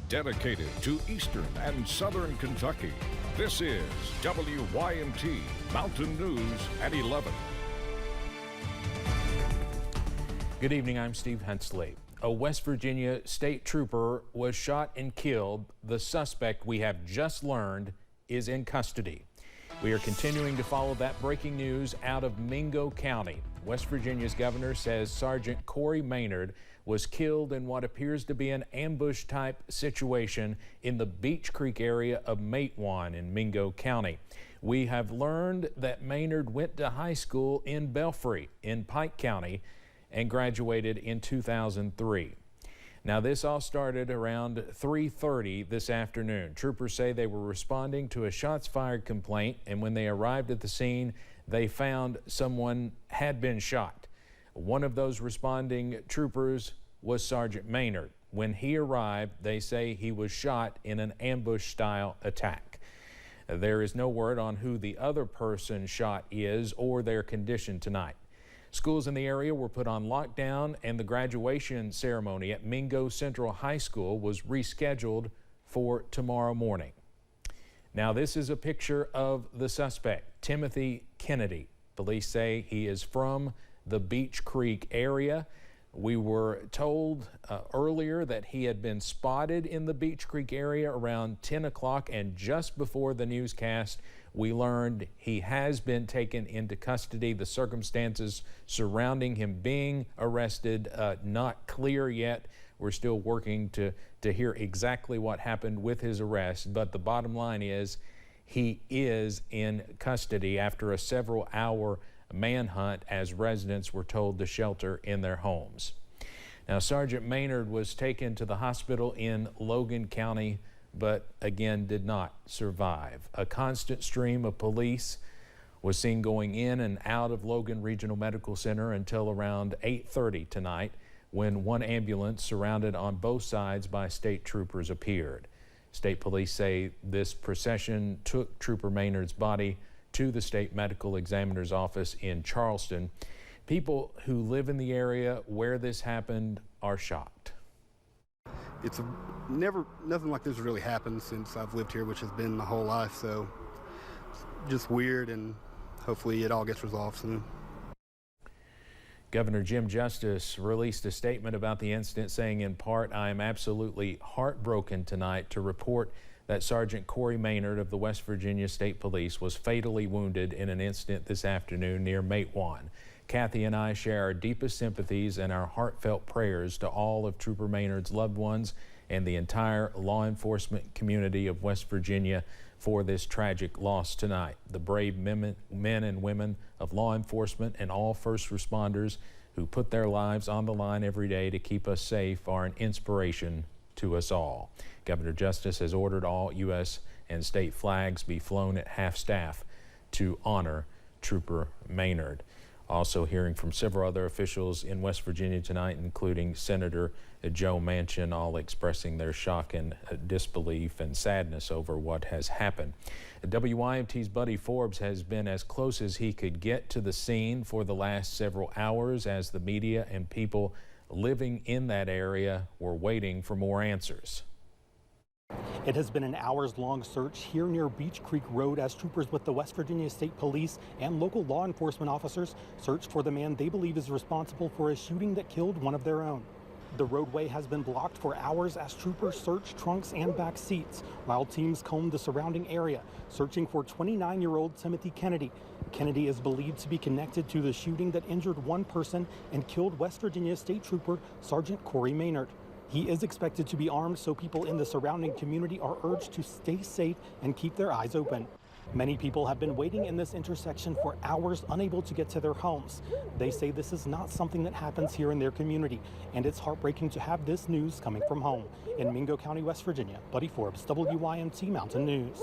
dedicated to Eastern and Southern Kentucky. This is WYMT Mountain News at 11. Good evening, I'm Steve Hensley. A West Virginia state trooper was shot and killed. The suspect, we have just learned, is in custody. We are continuing to follow that breaking news out of Mingo County. West Virginia's governor says Sergeant Corey Maynard was killed in what appears to be an ambush-type situation in the Beech Creek area of Matewan in Mingo County. We have learned that Maynard went to high school in Belfry in Pike County and graduated in 2003. Now, this all started around 3:30 this afternoon. Troopers say they were responding to a shots fired complaint, and when they arrived at the scene, they found someone had been shot. One of those responding troopers was Sergeant Maynard. When he arrived, they say he was shot in an ambush-style attack. There is no word on who the other person shot is or their condition tonight. Schools in the area were put on lockdown, and the graduation ceremony at Mingo Central High School was rescheduled for tomorrow morning. Now, this is a picture of the suspect, Timothy Kennedy. Police say he is from the Beech Creek area. We were told earlier that he had been spotted in the Beech Creek area around 10 o'clock, and just before the newscast, we learned he has been taken into custody. The circumstances surrounding him being arrested, not clear yet. We're still working to hear exactly what happened with his arrest, but the bottom line is he is in custody after a several-hour manhunt as residents were told to shelter in their homes. Now, Sergeant Maynard was taken to the hospital in Logan County, but again did not survive. A constant stream of police was seen going in and out of Logan Regional Medical Center until around 8:30 tonight, when one ambulance surrounded on both sides by state troopers appeared. State police say this procession took Trooper Maynard's body to the state medical examiner's office in Charleston. People who live in the area where this happened are shocked. It's nothing like this really happened since I've lived here, which has been my whole life, so it's just weird, and hopefully it all gets resolved soon. Governor Jim Justice released a statement about the incident, saying in part, "I am absolutely heartbroken tonight to report that Sergeant Corey Maynard of the West Virginia State Police was fatally wounded in an incident this afternoon near Matewan. Kathy and I share our deepest sympathies and our heartfelt prayers to all of Trooper Maynard's loved ones and the entire law enforcement community of West Virginia for this tragic loss tonight. The brave men and women of law enforcement and all first responders who put their lives on the line every day to keep us safe are an inspiration to us all." Governor Justice has ordered all U.S. and state flags be flown at half-staff to honor Trooper Maynard. Also hearing from several other officials in West Virginia tonight, including Senator Joe Manchin, all expressing their shock and disbelief and sadness over what has happened. WYMT's Buddy Forbes has been as close as he could get to the scene for the last several hours as the media and people living in that area were waiting for more answers. It has been an hours-long search here near Beech Creek Road as troopers with the West Virginia State Police and local law enforcement officers searched for the man they believe is responsible for a shooting that killed one of their own. The roadway has been blocked for hours as troopers search trunks and back seats, while teams comb the surrounding area, searching for 29-year-old Timothy Kennedy. Kennedy is believed to be connected to the shooting that injured one person and killed West Virginia State Trooper Sergeant Corey Maynard. He is expected to be armed, so people in the surrounding community are urged to stay safe and keep their eyes open. Many people have been waiting in this intersection for hours, unable to get to their homes. They say this is not something that happens here in their community, and it's heartbreaking to have this news coming from home. In Mingo County, West Virginia, Buddy Forbes, WYMT Mountain News.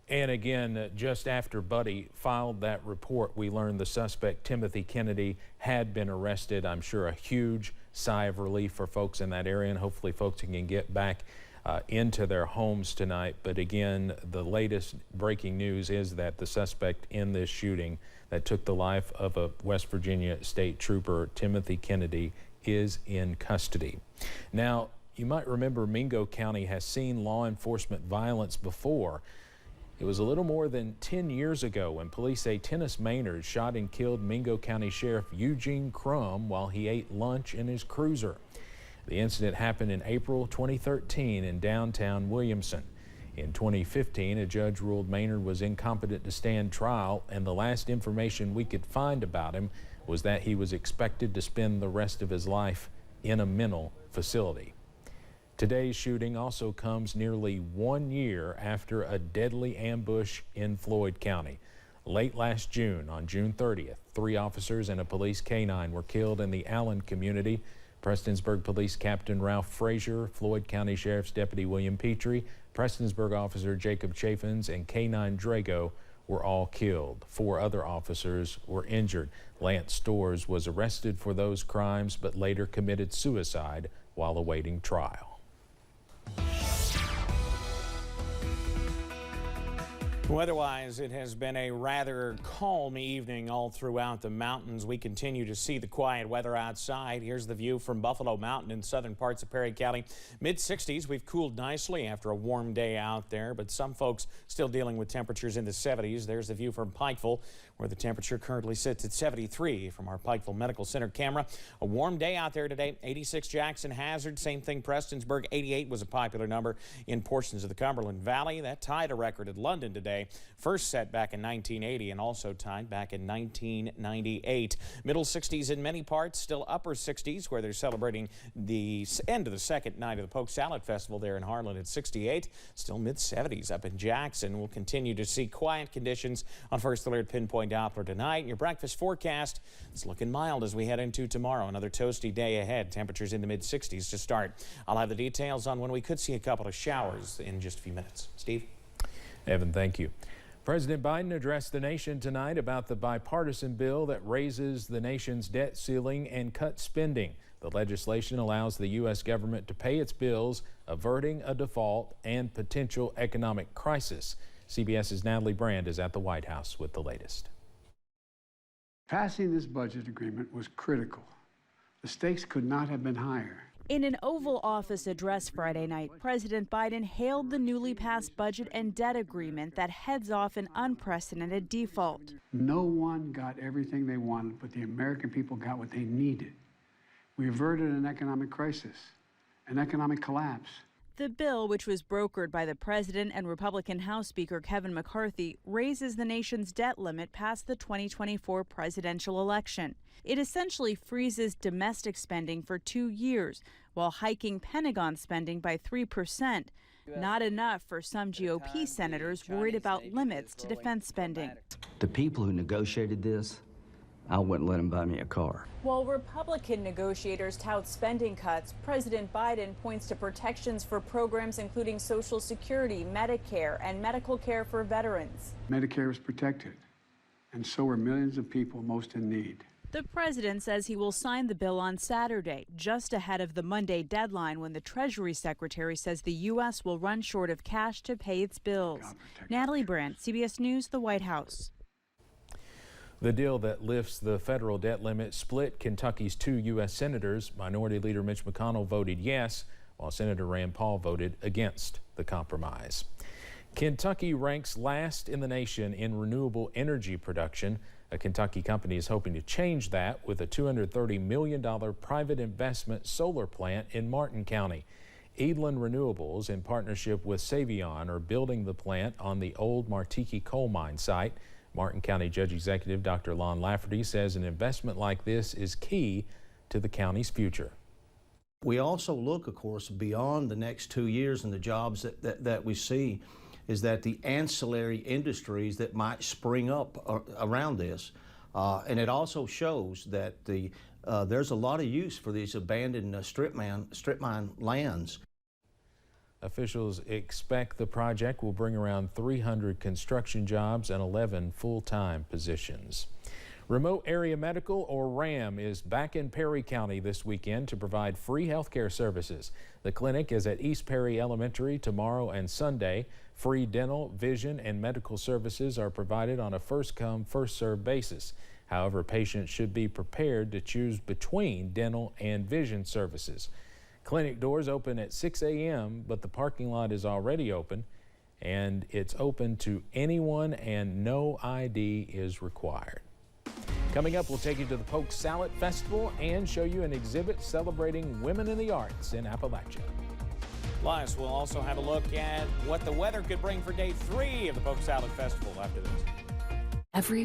And again, just after Buddy filed that report, we learned the suspect, Timothy Kennedy, had been arrested. I'm sure a huge sigh of relief for folks in that area, and hopefully folks can get back into their homes tonight. But again, the latest breaking news is that the suspect in this shooting that took the life of a West Virginia state trooper, Timothy Kennedy, is in custody. Now, You might remember Mingo County has seen law enforcement violence before. It was a little more than 10 years ago when police say Tennis Maynard shot and killed Mingo County Sheriff Eugene Crum while he ate lunch in his cruiser. The incident happened in April 2013 in downtown Williamson. In 2015, a judge ruled Maynard was incompetent to stand trial, and the last information we could find about him was that he was expected to spend the rest of his life in a mental facility. Today's shooting also comes nearly 1 year after a deadly ambush in Floyd County. Late last June, on June 30th, 3 officers and a police canine were killed in the Allen community. Prestonsburg Police Captain Ralph Frazier, Floyd County Sheriff's Deputy William Petrie, Prestonsburg Officer Jacob Chaffins, and K-9 Drago were all killed. 4 other officers were injured. Lance Storrs was arrested for those crimes but later committed suicide while awaiting trial. Weather-wise, it has been a rather calm evening all throughout the mountains. We continue to see the quiet weather outside. Here's the view from Buffalo Mountain in southern parts of Perry County. Mid-60s. We've cooled nicely after a warm day out there, but some folks still dealing with temperatures in the 70s. There's the view from Pikeville, where the temperature currently sits at 73 from our Pikeville Medical Center camera. A warm day out there today. 86 Jackson Hazard. Same thing Prestonsburg. 88 was a popular number in portions of the Cumberland Valley. That tied a record at London today. First set back in 1980 and also tied back in 1998. Middle 60s in many parts, still upper 60s where they're celebrating the end of the second night of the Polk Salad Festival there in Harlan at 68. Still mid 70s up in Jackson. We'll continue to see quiet conditions on First Alert Pinpoint Doppler tonight. Your breakfast forecast is looking mild as we head into tomorrow. Another toasty day ahead. Temperatures in the mid 60s to start. I'll have the details on when we could see a couple of showers in just a few minutes. Steve? Evan, thank you. President Biden addressed the nation tonight about the bipartisan bill that raises the nation's debt ceiling and cuts spending. The legislation allows the U.S. government to pay its bills, averting a default and potential economic crisis. CBS's Natalie Brand is at the White House with the latest. Passing this budget agreement was critical. The stakes could not have been higher. In an Oval Office address Friday night, President Biden hailed the newly passed budget and debt agreement that heads off an unprecedented default. No one got everything they wanted, but the American people got what they needed. We averted an economic crisis, an economic collapse. The bill, which was brokered by the president and Republican House Speaker Kevin McCarthy, raises the nation's debt limit past the 2024 presidential election. It essentially freezes domestic spending for 2 years while hiking Pentagon spending by 3%. Not enough for some GOP senators worried about limits to defense spending. The people who negotiated this, I wouldn't let them buy me a car. While Republican negotiators tout spending cuts, President Biden points to protections for programs including Social Security, Medicare, and medical care for veterans. Medicare is protected, and so are millions of people most in need. The president says he will sign the bill on Saturday, just ahead of the Monday deadline when the Treasury Secretary says the U.S. will run short of cash to pay its bills. Natalie Brandt, CBS News, the White House. The deal that lifts the federal debt limit split Kentucky's 2 U.S. senators. Minority Leader Mitch McConnell voted yes, while Senator Rand Paul voted against the compromise. Kentucky ranks last in the nation in renewable energy production. A Kentucky company is hoping to change that with a $230 million private investment solar plant in Martin County. Eadlin Renewables, in partnership with Savion, are building the plant on the old Martiki coal mine site. Martin County Judge Executive Dr. Lon Lafferty says an investment like this is key to the county's future. We also look, of course, beyond the next 2 years and the jobs that we see is that the ancillary industries that might spring up around this. And it also shows that there's a lot of use for these abandoned strip mine lands. Officials expect the project will bring around 300 construction jobs and 11 full-time positions. Remote Area Medical, or RAM, is back in Perry County this weekend to provide free health care services. The clinic is at East Perry Elementary tomorrow and Sunday. Free dental, vision, and medical services are provided on a first-come, first-served basis. However, patients should be prepared to choose between dental and vision services. Clinic doors open at 6 a.m., but the parking lot is already open, and it's open to anyone and no ID is required. Coming up, we'll take you to the Polk Salad Festival and show you an exhibit celebrating women in the arts in Appalachia. Plus, we'll also have a look at what the weather could bring for day 3 of the Polk Salad Festival after this. Every